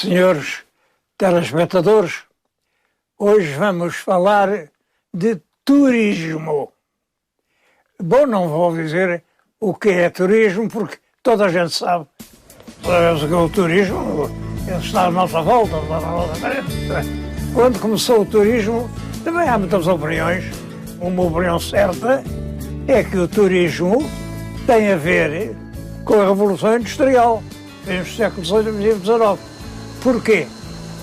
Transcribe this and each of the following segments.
Senhores telespectadores, hoje vamos falar de turismo. Bom, não vou dizer o que é turismo, porque toda a gente sabe. Sabemos que o turismo está à nossa volta. Quando começou o turismo, também há muitas opiniões. Uma opinião certa é que o turismo tem a ver com a Revolução Industrial, nos séculos XVIII e XIX. Porquê?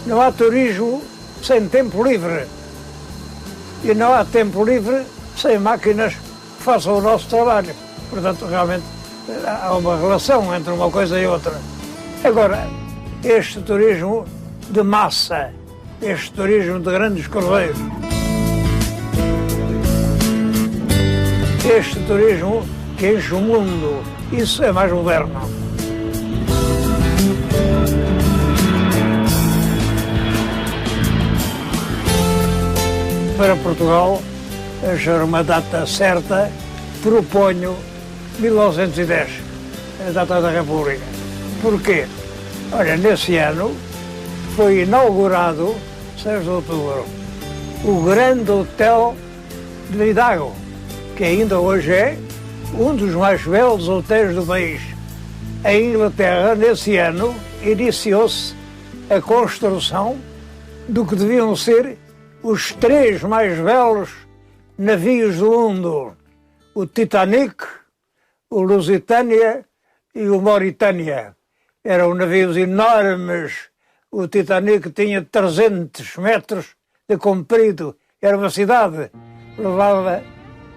Não há turismo sem tempo livre. E não há tempo livre sem máquinas que façam o nosso trabalho. Portanto, realmente, há uma relação entre uma coisa e outra. Agora, este turismo de massa, este turismo de grandes cruzeiros, este turismo que enche o mundo, isso é mais moderno. Para Portugal, achar uma data certa, proponho 1910, a data da República. Porquê? Olha, nesse ano foi inaugurado, 6 de outubro, o Grande Hotel de Vidago, que ainda hoje é um dos mais belos hotéis do país. Em Inglaterra, nesse ano, iniciou-se a construção do que deviam ser os 3 mais belos navios do mundo: o Titanic, o Lusitânia e o Mauritânia. Eram navios enormes. O Titanic tinha 300 metros de comprido. Era uma cidade. Levava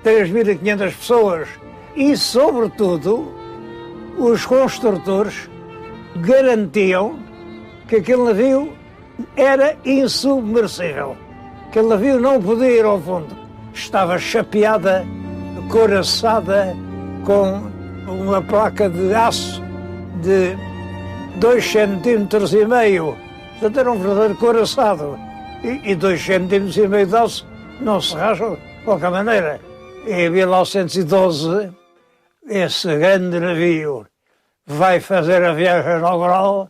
3.500 pessoas. E, sobretudo, os construtores garantiam que aquele navio era insubmersível. Aquele navio não podia ir ao fundo. Estava chapeada, couraçada, com uma placa de aço de 2,5 centímetros. Portanto, era um verdadeiro couraçado. E 2,5 centímetros de aço não se racham de qualquer maneira. Em 1912, esse grande navio vai fazer a viagem inaugural.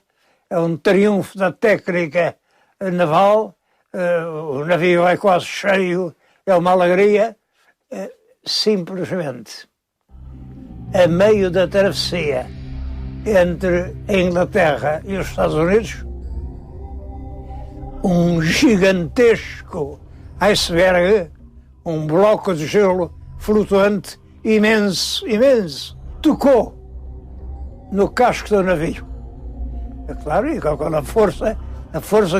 É um triunfo da técnica naval. O navio vai quase cheio, é uma alegria. Simplesmente, a meio da travessia entre a Inglaterra e os Estados Unidos, um gigantesco iceberg, um bloco de gelo flutuante imenso, tocou no casco do navio. É claro, e com a força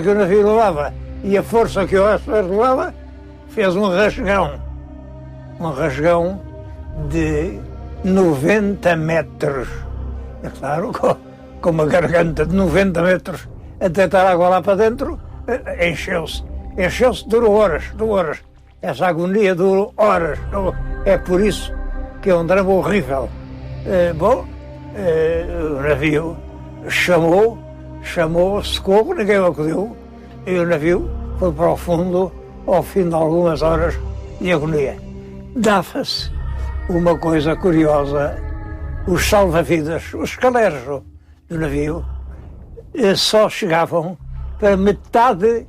que o navio levava e a força que o iceberg levava, fez um rasgão de 90 metros. É claro, com uma garganta de 90 metros a deitar água lá para dentro, encheu-se, durou horas. Essa agonia durou horas. É por isso que é um drama horrível. O navio chamou socorro, ninguém acudiu, e o navio foi para o fundo ao fim de algumas horas de agonia. Dava-se uma coisa curiosa: os salva-vidas, os escaleros do navio, só chegavam para metade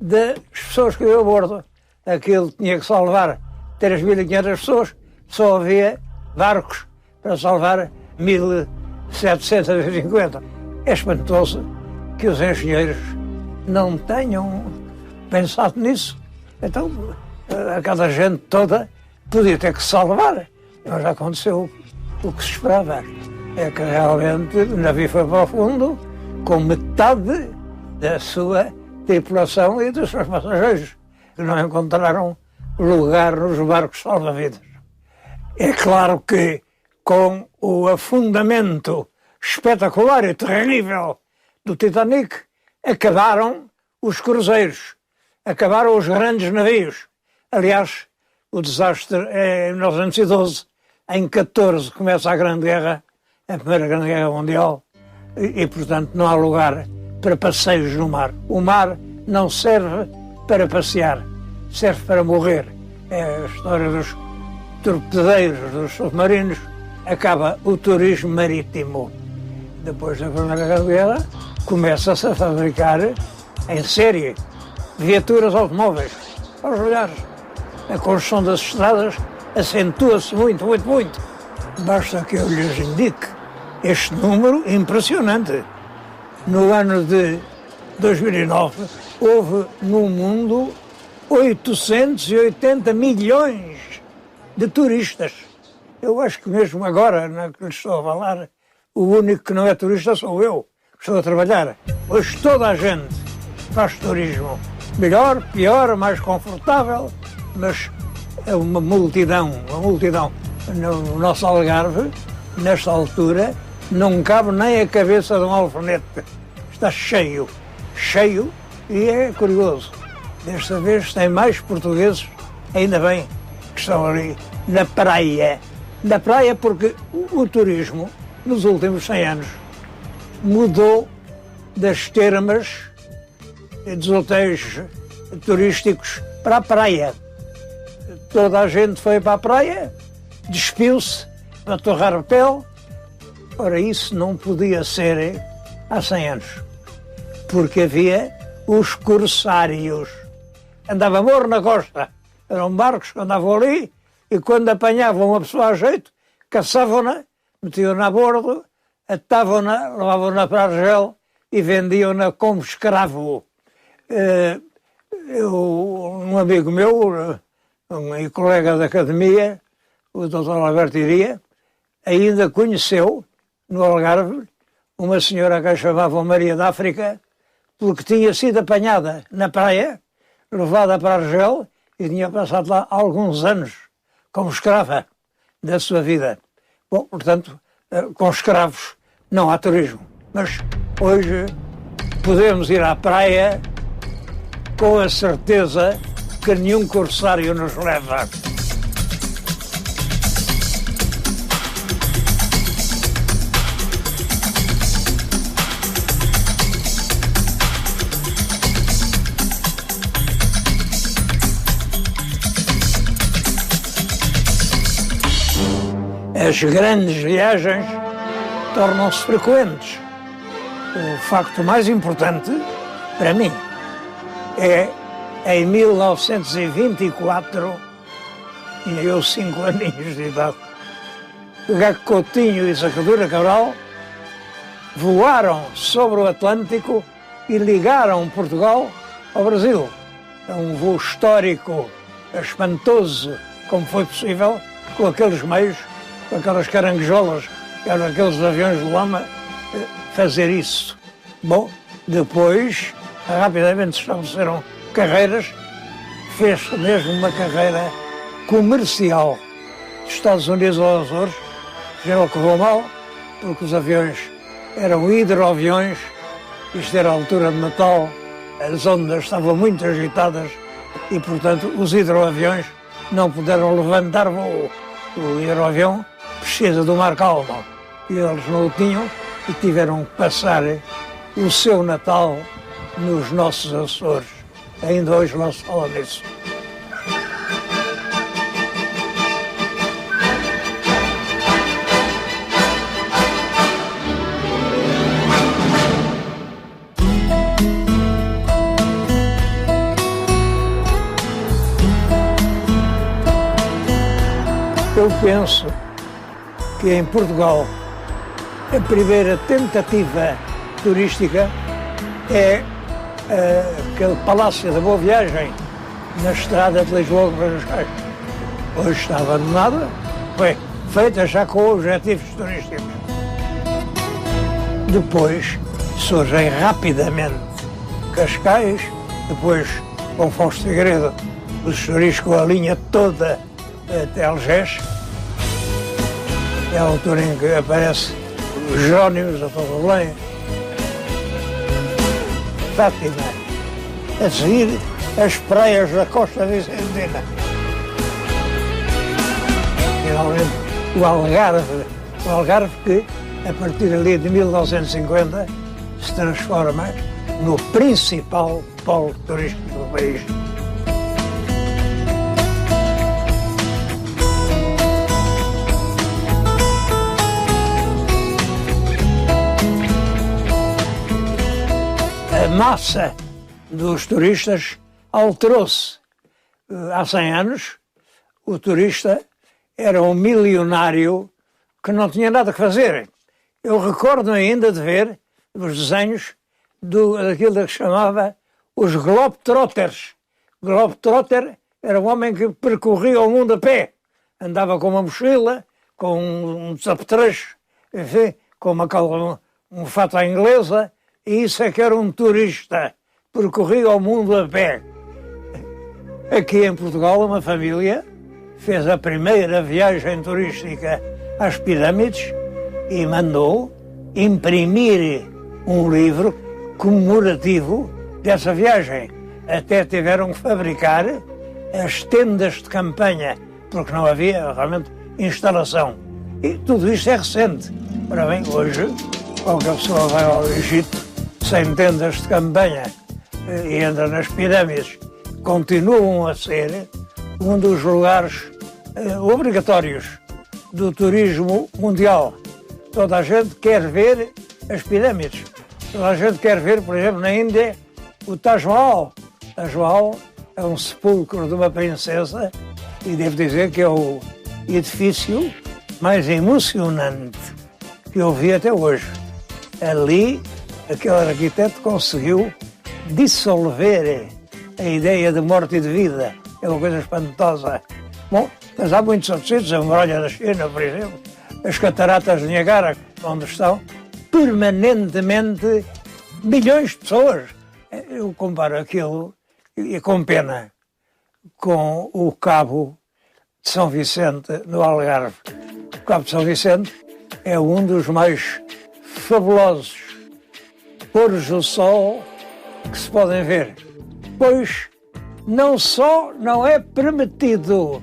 das pessoas que iam a bordo. Aquilo tinha que salvar 3.500 pessoas, só havia barcos para salvar 1.750. É espantoso que os engenheiros não tenham pensado nisso. Então, aquela gente toda podia ter que salvar. Mas já aconteceu o que se esperava. É que realmente o navio foi para o fundo com metade da sua tripulação e dos seus passageiros, que não encontraram lugar nos barcos salva-vidas. É claro que com o afundamento espetacular e terrível do Titanic, acabaram os cruzeiros, acabaram os grandes navios. Aliás, o desastre é em 1912, em 14 começa a Grande Guerra, a Primeira Grande Guerra Mundial, e portanto não há lugar para passeios no mar. O mar não serve para passear, serve para morrer. É a história dos torpedeiros, dos submarinos. Acaba o turismo marítimo. Depois da Primeira Grande Guerra, começa-se a fabricar em série viaturas automóveis. Aos olhares, a construção das estradas acentua-se muito, muito, muito. Basta que eu lhes indique este número impressionante. No ano de 2009, houve no mundo 880 milhões de turistas. Eu acho que mesmo agora, na que lhes estou a falar, o único que não é turista sou eu, que estou a trabalhar. Hoje toda a gente faz turismo. Melhor, pior, mais confortável, mas é uma multidão. No nosso Algarve, nesta altura, não cabe nem a cabeça de um alfinete. Está cheio, e é curioso. Desta vez tem mais portugueses, ainda bem, que estão ali na praia. Na praia porque o turismo, nos últimos 100 anos, mudou das termas dos hotéis turísticos para a praia. Toda a gente foi para a praia, despiu-se para torrar a pele. Ora, isso não podia ser há 100 anos, porque havia os corsários. Andava morro na costa, eram barcos que andavam ali e quando apanhavam uma pessoa a jeito, caçavam-na, metiam-na a bordo, atavam-na, levavam-na para Argel e vendiam-na como escravo. Um amigo meu, um colega da academia, o Dr. Alberto Iria, ainda conheceu, no Algarve, uma senhora que a chamavam Maria da África, porque tinha sido apanhada na praia, levada para Argel e tinha passado lá alguns anos como escrava da sua vida. Bom, portanto, com escravos não há turismo. Mas hoje podemos ir à praia com a certeza que nenhum corsário nos leva. As grandes viagens tornam-se frequentes. O facto mais importante, para mim, é em 1924, tinha eu 5 aninhos de idade, Gago Coutinho e Sacadura Cabral voaram sobre o Atlântico e ligaram Portugal ao Brasil. É um voo histórico, espantoso, como foi possível, com aqueles meios, com aquelas caranguejolas, aqueles aviões de lama, fazer isso. Bom, depois, rapidamente se estabeleceram carreiras, fez mesmo uma carreira comercial dos Estados Unidos aos Açores, que já ocorreu mal, porque os aviões eram hidroaviões, isto era a altura de Natal, as ondas estavam muito agitadas e, portanto, os hidroaviões não puderam levantar voo. O hidroavião precisa do mar calmo e eles não o tinham e tiveram que passar o seu Natal nos nossos Açores. Ainda hoje não se fala disso. Eu penso que em Portugal a primeira tentativa turística é aquele Palácio da Boa Viagem na estrada de Lisboa para os Cascais. Hoje está abandonada, foi feita já com objetivos turísticos. Depois surgem rapidamente Cascais, depois com Fausto Figueiredo, o senhores com a linha toda até Algés. É a altura em que aparece os Jerónimos, a Torre de Belém, Fátima, a seguir as praias da Costa Vicentina. Finalmente o Algarve que, a partir ali de 1950, se transforma no principal polo turístico do país. massa dos turistas alterou-se. Há 100 anos, o turista era um milionário que não tinha nada que fazer. Eu recordo ainda de ver os desenhos daquilo que se chamava os Globetrotters. Globetrotter era um homem que percorria o mundo a pé. Andava com uma mochila, com um apetrecho, enfim, com um fato à inglesa, e isso é que era um turista. Percorria o mundo a pé. Aqui em Portugal, uma família fez a primeira viagem turística às pirâmides e mandou imprimir um livro comemorativo dessa viagem. Até tiveram que fabricar as tendas de campanha, porque não havia realmente instalação. E tudo isto é recente. Ora bem, hoje, qualquer pessoa vai ao Egito sem tendas de campanha e entra nas pirâmides. Continuam a ser um dos lugares obrigatórios do turismo mundial. Toda a gente quer ver as pirâmides. Toda a gente quer ver, por exemplo, na Índia, o Taj Mahal. Taj Mahal é um sepulcro de uma princesa e devo dizer que é o edifício mais emocionante que eu vi até hoje. Ali, aquele arquiteto conseguiu dissolver a ideia de morte e de vida. É uma coisa espantosa. Bom, mas há muitos outros sítios, a muralha da China, por exemplo, as cataratas de Niagara, onde estão permanentemente milhões de pessoas. Eu comparo aquilo, e com pena, com o Cabo de São Vicente, no Algarve. O Cabo de São Vicente é um dos mais fabulosos pôres do sol que se podem ver, pois não só não é permitido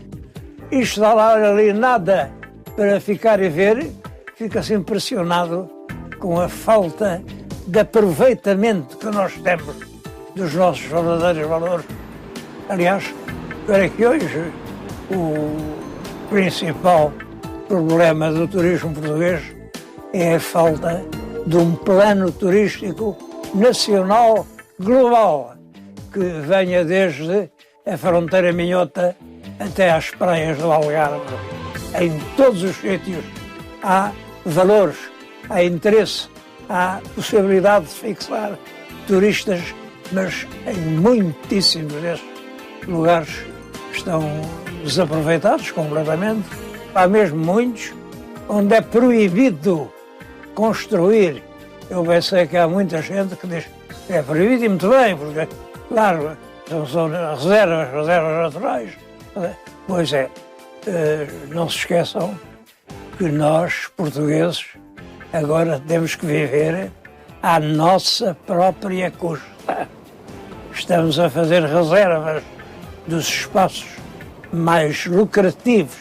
instalar ali nada para ficar e ver, fica-se impressionado com a falta de aproveitamento que nós temos dos nossos verdadeiros valores. Aliás, para que hoje o principal problema do turismo português é a falta de um plano turístico nacional global que venha desde a fronteira minhota até às praias do Algarve. Em todos os sítios há valores, há interesse, há possibilidade de fixar turistas, mas em muitíssimos desses lugares estão desaproveitados completamente. Há mesmo muitos onde é proibido construir. Eu bem sei que há muita gente que diz que é proibido, e muito bem, porque, claro, são reservas naturais. Pois é, não se esqueçam que nós, portugueses, agora temos que viver à nossa própria custa. Estamos a fazer reservas dos espaços mais lucrativos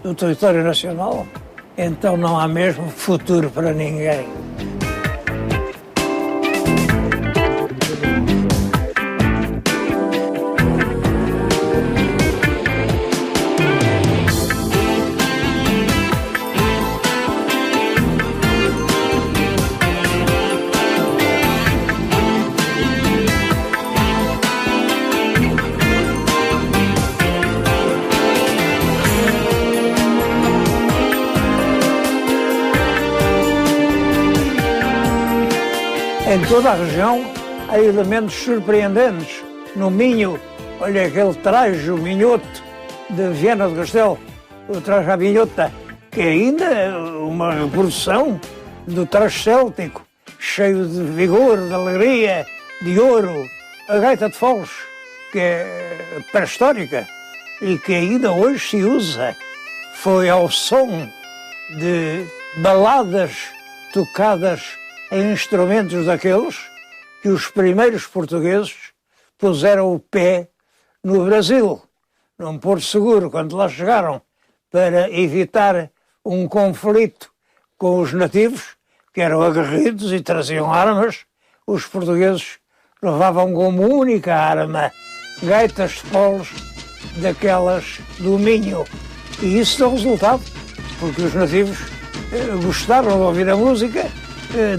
do território nacional, então não há mesmo futuro para ninguém. Em toda a região há elementos surpreendentes. No Minho, olha aquele traje, o minhoto de Viana do Castelo, o traje à minhota, que é ainda uma reprodução do traje céltico, cheio de vigor, de alegria, de ouro. A gaita de foles, que é pré-histórica e que ainda hoje se usa, foi ao som de baladas tocadas em instrumentos daqueles que os primeiros portugueses puseram o pé no Brasil, num Porto Seguro, quando lá chegaram, para evitar um conflito com os nativos, que eram aguerridos e traziam armas. Os portugueses levavam como única arma gaitas de foles daquelas do Minho. E isso deu resultado, porque os nativos gostaram de ouvir a música,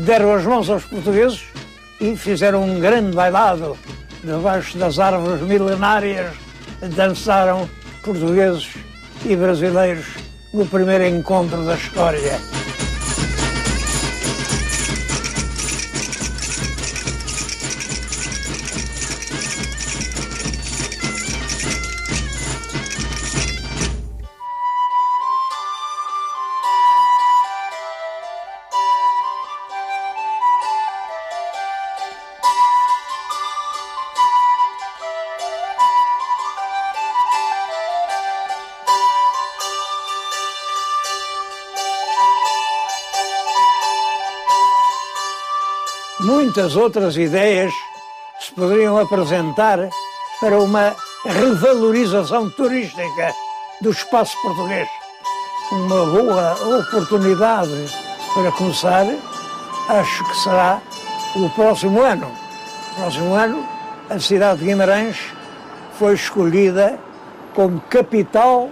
deram as mãos aos portugueses e fizeram um grande bailado debaixo das árvores milenárias. Dançaram portugueses e brasileiros no primeiro encontro da história. Muitas outras ideias se poderiam apresentar para uma revalorização turística do espaço português. Uma boa oportunidade para começar, acho que será o próximo ano. No próximo ano, a cidade de Guimarães foi escolhida como capital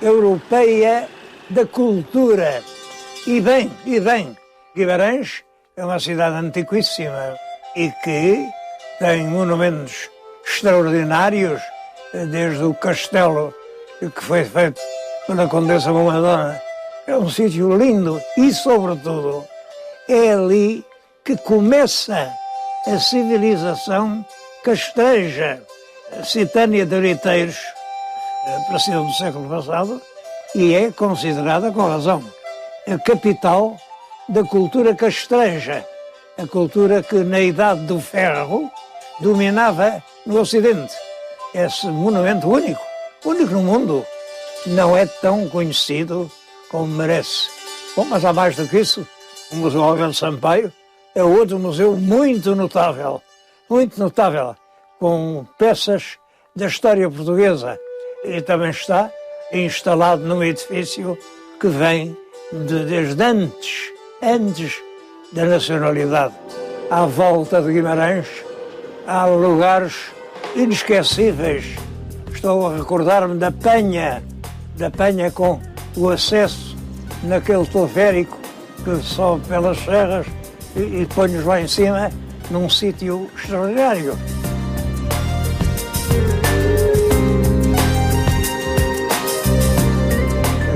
europeia da cultura. E bem, Guimarães é uma cidade antiquíssima e que tem monumentos extraordinários, desde o castelo que foi feito pela Condessa Mamadona. É um sítio lindo e, sobretudo, é ali que começa a civilização castreja, Citânia de Oriteiros, apareceu no século passado, e é considerada, com razão, a capital da cultura castreja, a cultura que na Idade do Ferro dominava no Ocidente. Esse monumento único no mundo, não é tão conhecido como merece. Bom, mas há mais do que isso. O Museu Álvaro Sampaio é outro museu muito notável, com peças da história portuguesa. E também está instalado num edifício que vem desde antes da nacionalidade. À volta de Guimarães há lugares inesquecíveis. Estou a recordar-me da Penha com o acesso naquele teleférico que sobe pelas serras e põe-nos lá em cima num sítio extraordinário.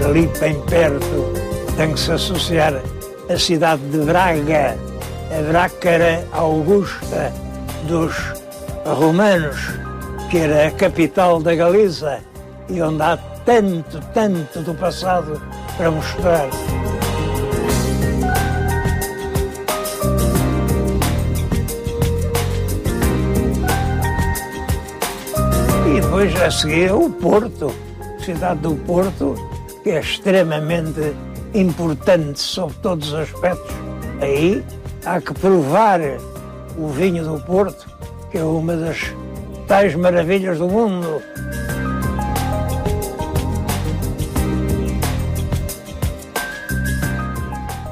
Ali bem perto tem que se associar a cidade de Braga, a Brácara Augusta dos romanos, que era a capital da Galiza e onde há tanto do passado para mostrar. E depois a seguir o Porto, a cidade do Porto, que é extremamente importante sob todos os aspectos. Aí há que provar o vinho do Porto, que é uma das tais maravilhas do mundo.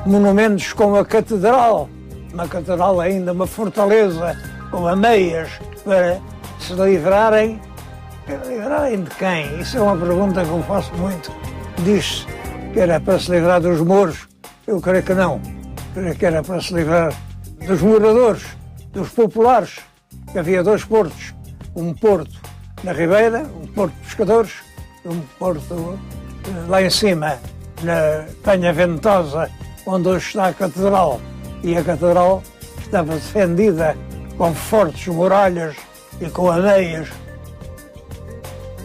Monumentos como a Catedral, uma catedral ainda, uma fortaleza com ameias para se livrarem. Livrarem de quem? Isso é uma pergunta que eu faço muito. Diz-se que era para se livrar dos mouros. Eu creio que não. Creio que era para se livrar dos moradores, dos populares. Havia dois portos. Um porto na Ribeira, um porto de pescadores, um porto lá em cima, na Penha Ventosa, onde hoje está a Catedral. E a Catedral estava defendida com fortes muralhas e com ameias.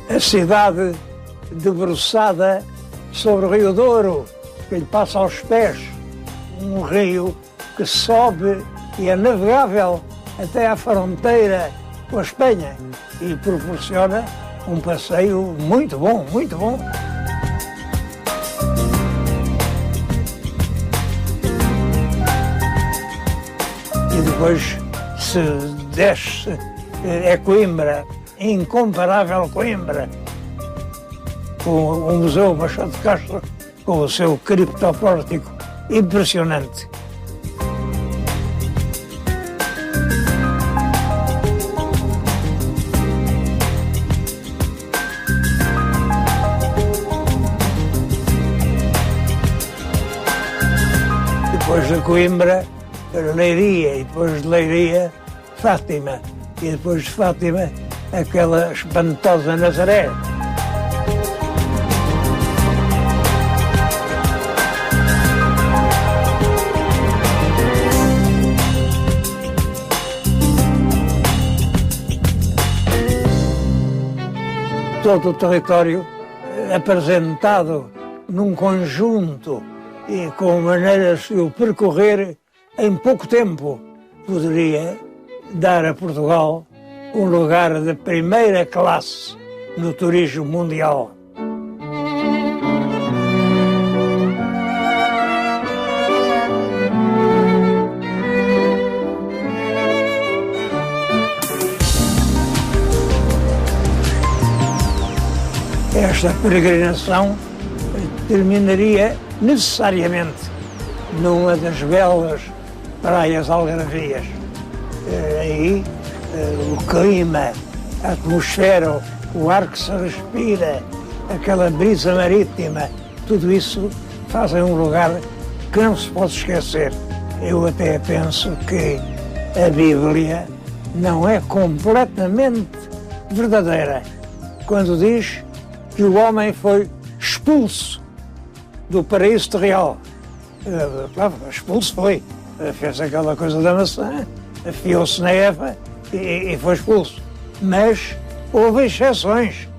A cidade debruçada sobre o Rio Douro, que lhe passa aos pés, um rio que sobe e é navegável até à fronteira com a Espanha e proporciona um passeio muito bom, muito bom. E depois se desce, é Coimbra, incomparável Coimbra, com o Museu Machado de Castro, com o seu criptopórtico impressionante. Depois de Coimbra, Leiria, e depois de Leiria, Fátima, e depois de Fátima, aquela espantosa Nazaré. Todo o território apresentado num conjunto e com maneiras de o percorrer em pouco tempo, poderia dar a Portugal um lugar de primeira classe no turismo mundial. Esta peregrinação terminaria necessariamente numa das belas praias algarvias. Aí o clima, a atmosfera, o ar que se respira, aquela brisa marítima, tudo isso fazem um lugar que não se pode esquecer. Eu até penso que a Bíblia não é completamente verdadeira quando diz que o homem foi expulso do paraíso terreal. Claro, expulso foi. Fez aquela coisa da maçã, afiou-se na Eva e foi expulso. Mas houve exceções.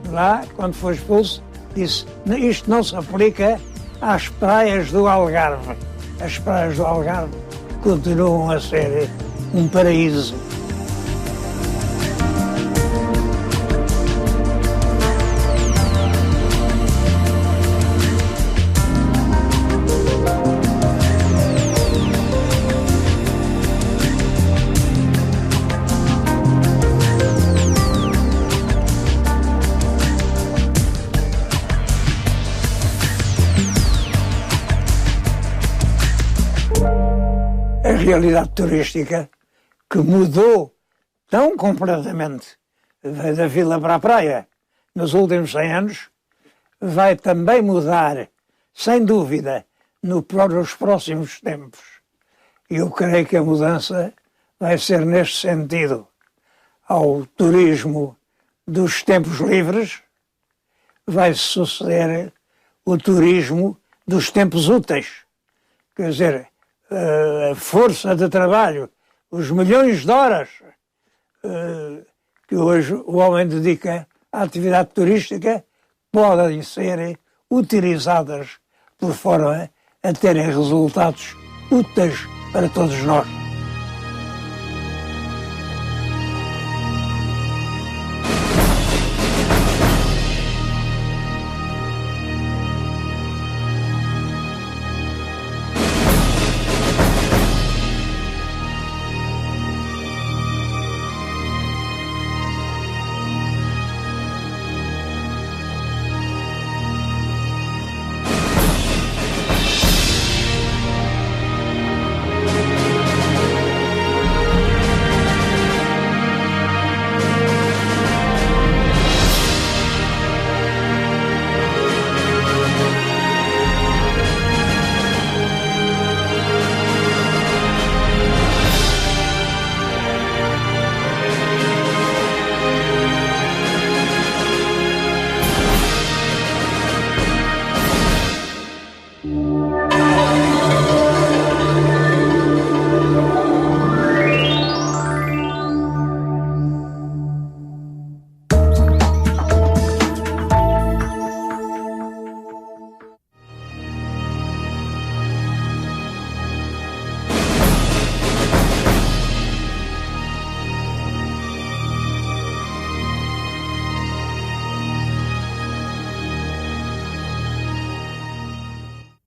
Lá, quando foi expulso, disse: isto não se aplica às praias do Algarve. As praias do Algarve continuam a ser um paraíso. A realidade turística que mudou tão completamente da vila para a praia nos últimos 100 anos, vai também mudar, sem dúvida, nos próximos tempos. E eu creio que a mudança vai ser neste sentido. Ao turismo dos tempos livres vai suceder o turismo dos tempos úteis. Quer dizer, a força de trabalho, os milhões de horas que hoje o homem dedica à atividade turística podem ser utilizadas por forma a terem resultados úteis para todos nós.